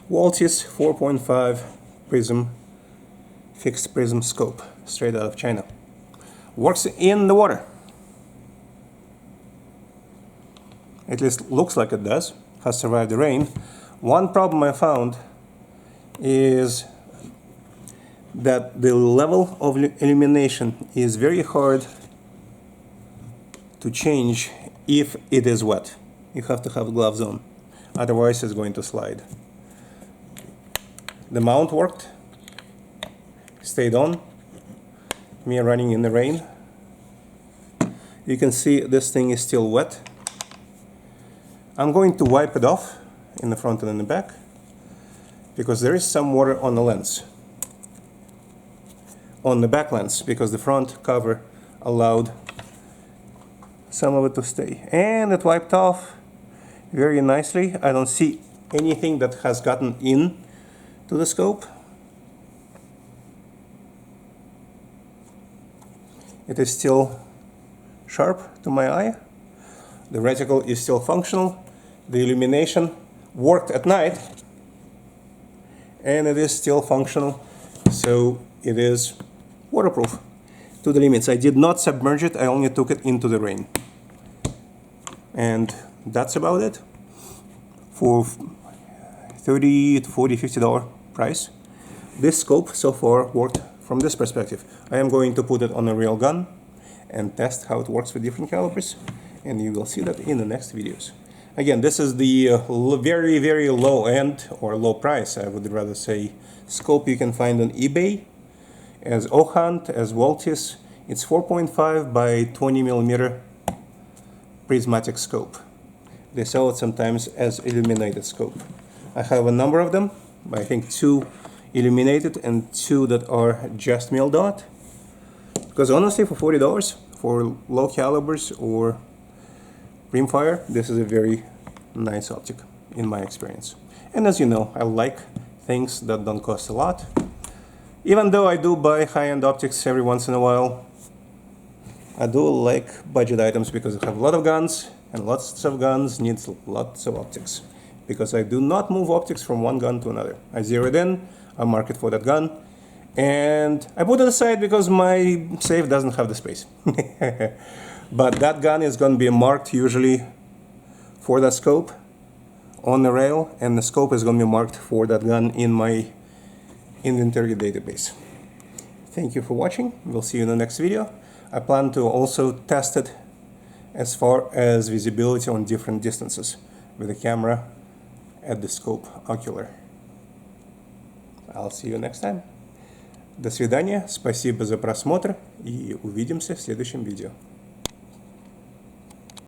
Woltis 4.5 prism, fixed prism scope, straight out of China. Works in the water. At least looks like it does. Has survived the rain. One problem I found is that the level of illumination is very hard to change if it is wet. You have to have gloves on, otherwise it's going to slide. The mount worked, stayed on, me running in the rain. You can see this thing is still wet. I'm going to wipe it off in the front and in the back because there is some water on the lens, on the back lens, because the front cover allowed some of it to stay. And it wiped off very nicely. I don't see anything that has gotten in to the scope. It is still sharp to my eye. The reticle is still functional. The illumination worked at night and it is still functional, so it is waterproof to the limits. I did not submerge it, I only took it into the rain. And that's about it for $30 to $40, $50 price. This scope so far worked from this perspective. I am going to put it on a real gun and test how it works with different calibers, and you will see that in the next videos. Again, this is the very, very low end, or low price, I would rather say, scope you can find on eBay as Ohhunt, as Woltis. It's 4.5 by 20 millimeter prismatic scope. They sell it sometimes as illuminated scope. I have a number of them. I think 2 illuminated and 2 that are just mil dot. Because honestly, for $40 for low calibers or rimfire, this is a very nice optic in my experience. And as you know, I like things that don't cost a lot. Even though I do buy high-end optics every once in a while, I do like budget items because I have a lot of guns, and lots of guns needs lots of optics. Because I do not move optics from one gun to another. I zero it in, I mark it for that gun, and I put it aside because my safe doesn't have the space. But that gun is going to be marked usually for that scope on the rail, and the scope is going to be marked for that gun in my inventory database. Thank you for watching. We'll see you in the next video. I plan to also test it as far as visibility on different distances with the camera at the scope ocular. I'll see you next time. До свидания, спасибо за просмотр и увидимся в следующем видео.